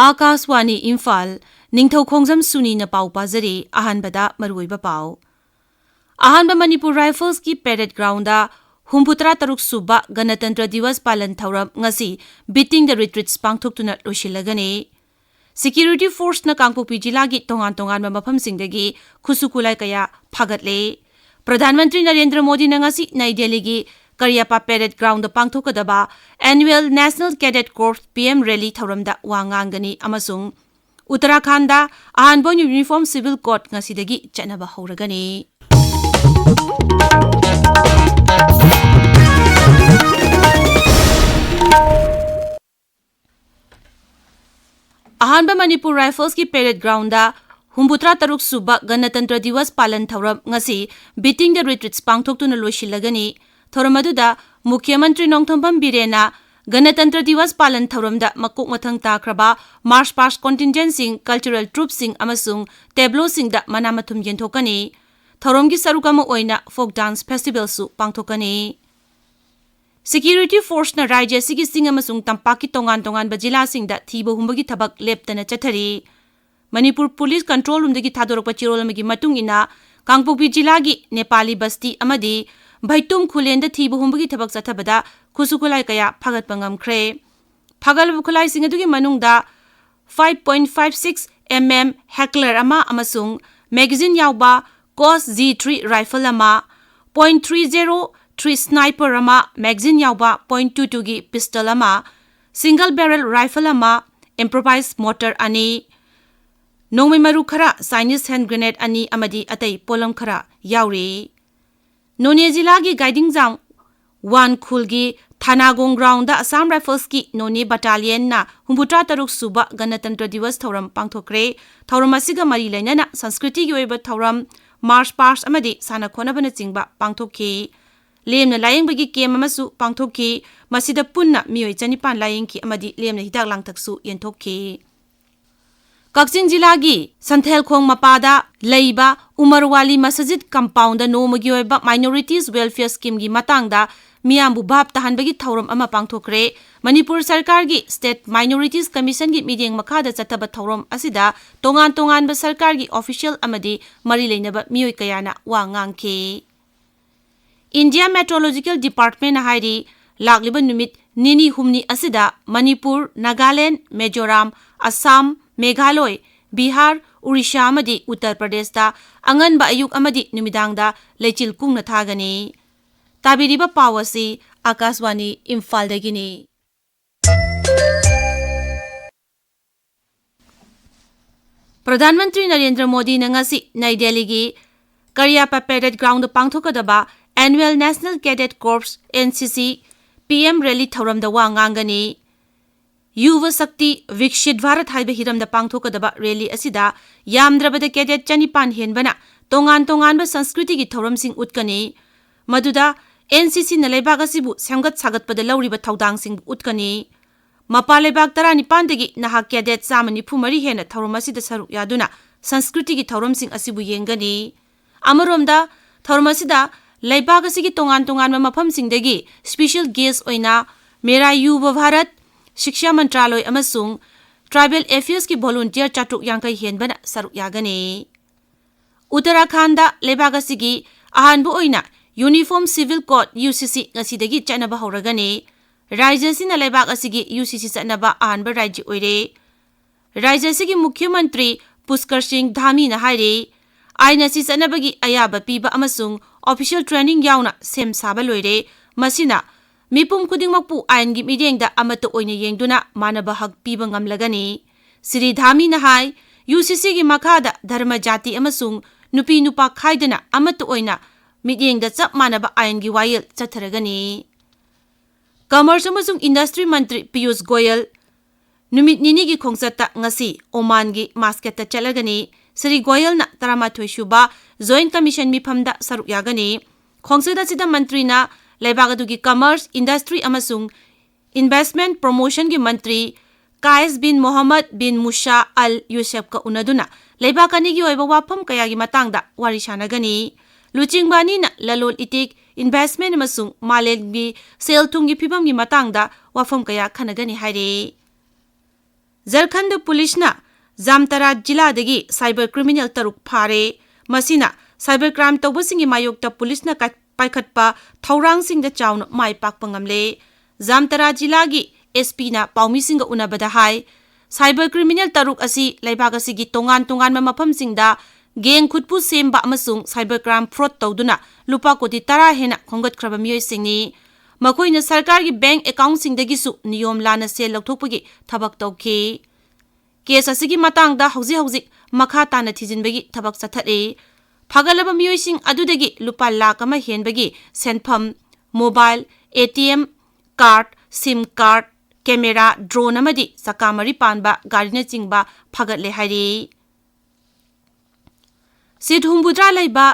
Akaswani Imphal Ningthoukhongjam Suni na pau pazari ahanbada maruiba pau. Ahanba Manipur Rifles ki parade ground da Humputra Taruk Suba Ganatantra Divas Palan Thauram ngasi beating the retreats pangthoktuna losilagani. Security force na Kangpopi jilagi tongan-tongan maphamsingdagi khusukulai kaya phagatle. Pradhan Mantri Narendra Modi na ngasi Nai Delhi gi Karyapa Parade Ground da pangthokadaba Annual National Cadet Corps PM Rally Thauramda wangangani amasung Uttarakhand da ahanbo Uniform Civil Code ngasidagi chanaba hauragani. Ahanba Manipur Rifles ki Parade Ground da Humputra Taruk Suba Ganatantra Divas Palan Thauram ngasi beating the retreats pangthoktuna losilagani. Thoramaduda Mukhyamantri Nongmeikapam Birena Ganatantra Divas Palan Thauramda makok mathang takraba March Past Contingent sing Cultural Troops sing amasung Tableau sing da manamathum yenthokani. Thauramgi sarukama oina Folk Dance Festival su pangthokani. Security Force na Rajya sigi sing amasung tampaki tongan-tongan ba jila sing da thiba humbagi thabak leptana chathari. Manipur Police Control Room dagi thadorokpa chirol amagi matung ina Kangpopi jilagi Nepali Basti amadi Bhaitum Khulenda thiba humbagi thabak chathabada khusukulai kaya phagatpa ngamkhre. Phagalba khulai sing adugi manungda 5.56 mm Heckler ama amasung magazine yauba COS Z3 rifle ama 0.303 sniper ama magazine yauba 0.22 gi pistol ama single barrel rifle ama improvised mortar ani Nongmeimaru khara Chinese hand grenade ani amadi atai polam khara yauri. None jilagi guiding jam 1 khulgi Thanagong ground da Assam Rifles ki None battalion na Humputra Taruk Suba Ganatantra Divas Thauram pangthokre. Thauram asiga mari lainana Sanskriti gi oiba thauram March Past amadi sana khonabana chingba pangthokki. Lemna layingbagi kem amasu pangthokki. Masida punna mioi chanipan layingki amadi lemna hidak langtaksu yenthokki. Kakching jilagi Santhel Khong Mapada Leiba Umarwali Masajid Compound da nomagi oiba Minorities Welfare Scheme gi matangda miyambu bhab tahanbagi thauram ama pangthokre. Manipur Sarkar gi State Minorities Commission gi mideng makhada chathaba thauram asida tongan ba sarkar gi official amadi mari leinaba mioi kayana wa ngangke. India Meteorological Department na hairi lagliba numit nini humni asida Manipur, Nagaland, Mizoram, Assam, Meghalaya, Bihar, Odisha amadi Uttar Pradesh da angan ba ayuk amadi numidang da lechil kungna thagani. Tabiriba pawasi Akaswani Imphal dagini. Pradhan Mantri Narendra Modi na ngasi Nai Delhi gi Karyapa Parade Ground pangthokadaba Annual National Cadet Corps NCC PM Rally Thauram da wangangani. Yuva Sakti Vikshit Bharat haiba hiram da pangthokadaba rally asida yamdrabada cadet chanipan henbana tongan ba Sanskriti gi thauram sing utkani. Maduda NCC na leibak asibu samgat sagatpada lauriba thaudang sing utkani. Mapa leibak 19 dagi naha cadet samani phumari hena thauram asida saruk yaduna Sanskriti gi thauram sing asibu yengani. Amaromda thauram asida leibak asigi tongan ba mafam sing dagi special guest oina Mera Yuva Bharat Shiksha Mantraloy amasung Tribal Affairs ki volunteer chatuk yangkai henbana saruk yagani. Uttarakhand da leibak asigi ahanbu oina Uniform Civil Code UCC ngasidagi chanaba hauragani. Rajya sina leibak asigi UCC chanaba ahanba rajya oire. Rajya sigi Mukhyamantri Pushkar Singh Dhami na hairi aina si chanabagi ayaba piba amasung official training yauna sem saba loire. Masina Mipum kudingmakpu ayangi midengda amata oina yengduna manaba hak piba ngamlagani. Siri Dhami na hai UCC gi makhada dharma jati amasung nupi nupa khaidana amata oina midengda chap manaba ayangi wayel chatharagani. Commerce amasung Industry Mantri Piyush Goyal numit nini gi khongchata ngasi Oman gi Muscat ta chalagani. Sri Goyal na 13 suba Joint Commission mifamda saruk yagani. Khongchada sida mantri na Leibagadugi Commerce, Industry amasung Investment Promotion gi Mantri Qais bin Mohammed bin Musa Al Yusuf ka unaduna Leibakani gi oiba wapam kaya gi matangda warishanagani. Luchingbani na lalol itik investment amasung malengbi sel thungi phibam gi matangda wafam kaya khanagani haire. Jharkhand Pulisna Jamtara Jiladagi cyber criminal taruk phare masina cyber crime tawbasingi mayokta pulisna paikhatpa thaurangsingda chauna mai pakpa ngamle Jamtara Jilagi SP na paumisinga unabada hai cyber criminal taruk asi laibag asigi tongan mafamsingda geng khutpu semba amasung cyber crime fraud tawduna lupa koti 10 hena khongat khraba miyoi singni makoina sarkar gi bank account singdagi su niyom lana sel lokthokpagi thabak tawki case asigi matangda hauji makha tana thijinbagi thabak chathare phagalaba miyoi sing adudagi lupa lakh ama henbagi senpham mobile ATM card sim card camera drone amadi sakamari panba garina chingba phaгаtle hari Sit humbudra laiba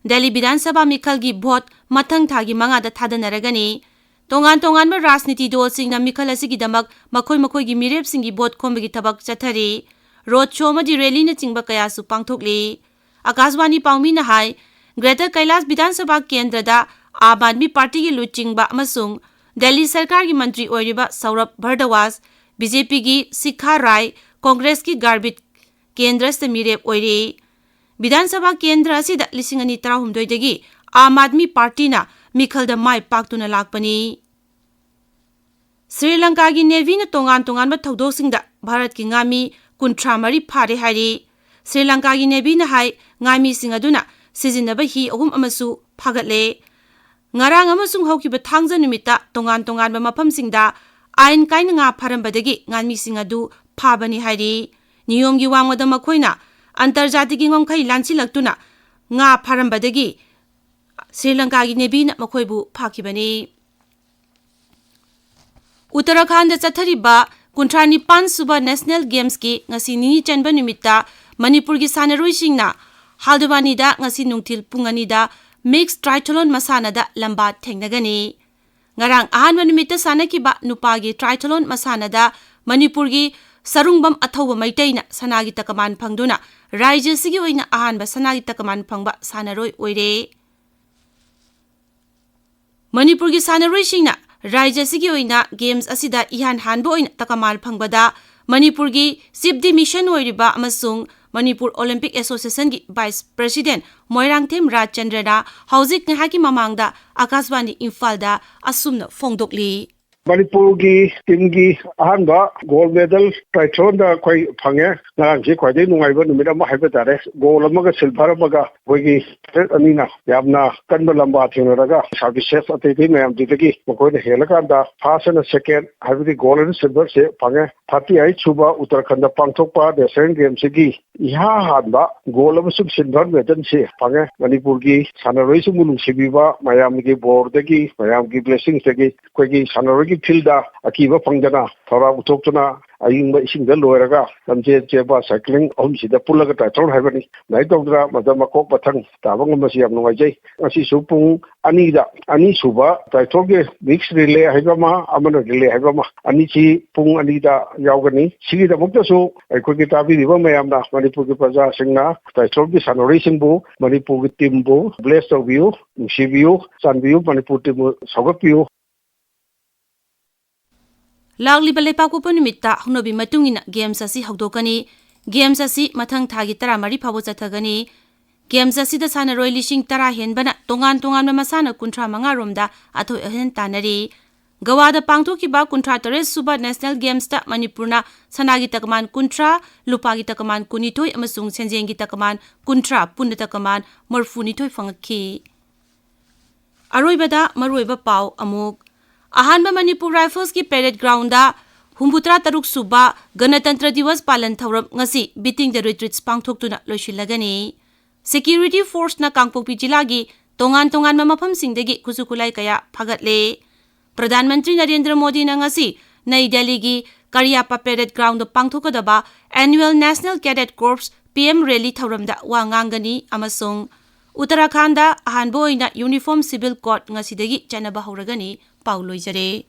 Delhi Vidhan Sabha Mikhal gi vote mathang thagi manga da thadanaragani tongan ma rajniti dol singna Mikhal asigi damak makoi gi mirep singi vote khombagi thabak chathari road show ma di rally na chingba kaya su pangthokli Akashwani paumi na hai Greater Kailash Vidhan Sabha Kendra da Aam Aadmi Party gi luchingba amasung Delhi Sarkar gi mantri oiriba Saurabh Bhardwaj BJP gi Sikha Rai Congress ki Garbit Kendra sta mirep oiri Vidhan Sabha Kendra asida 2013 dagi Aam Aadmi Party na Mikhal da mai paktuna lakpani Sri Lanka gi Navy na tongan ma thodok singda Bharat ki ngami kunthra mari phare hari Sri Lanka gi Navy na hai ngami singaduna sijinaba hi ahum amasu phagatle ngarang amasung haukiba thangja numita tongan ba mafam singda ain kain nga pharambadagi ngami singadu phabani hari niyom gi wangwada makoina antarjati gi ngomkhai lanchi laktuna nga pharambadagi Sri Lanka gi Navy na makoibu phakibani Uttarakhand chathariba kuntrani pan suba National Games ki ngasi ni chanba numita Manipur gi sanaroi singna Bedamani da ngasi nungtil pungani da mixed triathlon masana da lamba thengnagani ngarang ahanba numita sanakiba nupagi triathlon masana da Manipur gi sarungbam athoba maitaina sanagi takaman phangduna rajya sigi oina ahanba sanagi takaman phangba sanaroi oire Manipur gi sanaroi singna rajya sigi oina games asida ihan hanbo oina takamal phangbada Manipur gi sibdi mission oiriba amasung Manipur Olympic Association gi Vice President Moirangthem Rajchandra hauzik ngahaki mamangda Akashwani Imphal da asumna fongdokli Manipur gi team gi ahanba gold medal triathlon da koi phange ngarang ji khwai dei nungaiba numida ma haiba tare gold amaga silver amaga boigi anina yamna kanba lamba thinaraga services atei mayam didagi mokoi na helaka da first and second haibi gold and silver se phange 38 suba Uttarakhand da pangthokpa Asian Games gi iha hanba gold amasung silver medal se phange Manipur gi sanaroi su munung sibiba mayam gi board gi mayam gi blessings gi koi gi sanaroi gi filda akiba pangdana thora utoktuna ayingba isingda loiraga lamje cheba cycling sida pulaga triathlon haibani nai tawdra madama ko pathang tabang masi yam nungai jai asi supung ani suba triathlon ge mix relay haibama amana relay haibama ani chi pung ani da yaugani sigi da mukta su ai ko gi tabi riba mayam da Manipur gi praja singna triathlon gi sanori singbu Manipur gi team bu bless of you sibiu sanbiu Manipur team sogapiu Lagli balepa ko panumita hunobi matungina games asi hawdokani games asi mathang thagi 13 phabo chathagani games asi da sanaroi lishing 10 henbana tongan ma masana kunthra manga romda athoi ahen tanari Gawada pangthokiba kunthra tare suba National Games ta Manipurna sanagi takman kunthra lupagi takman kunithoi amasung senjengi takman kunthra punna takman marfuni thoi fangaki Aroibada maroiba pau amuk Ahanba Manipur Rifles ki parade ground da humbutra taruk suba Ganatantra Diwas palan thauram ngasi beating the retreats pangthoktuna loisilagani Security Force na Kangpokpi jila gi tongan ma mafam singdagi kusukulai kaya phaгаtle Pradhan Mantri Narendra Modi na ngasi Nai Delhi gi Karyapa parade ground pangthokadaba Annual National Cadet Corps PM rally thauramda wa ngangani amasung Uttarakhand da ahanbo ina Uniform Civil Code ngasidagi chanaba hauragani Paulo Jare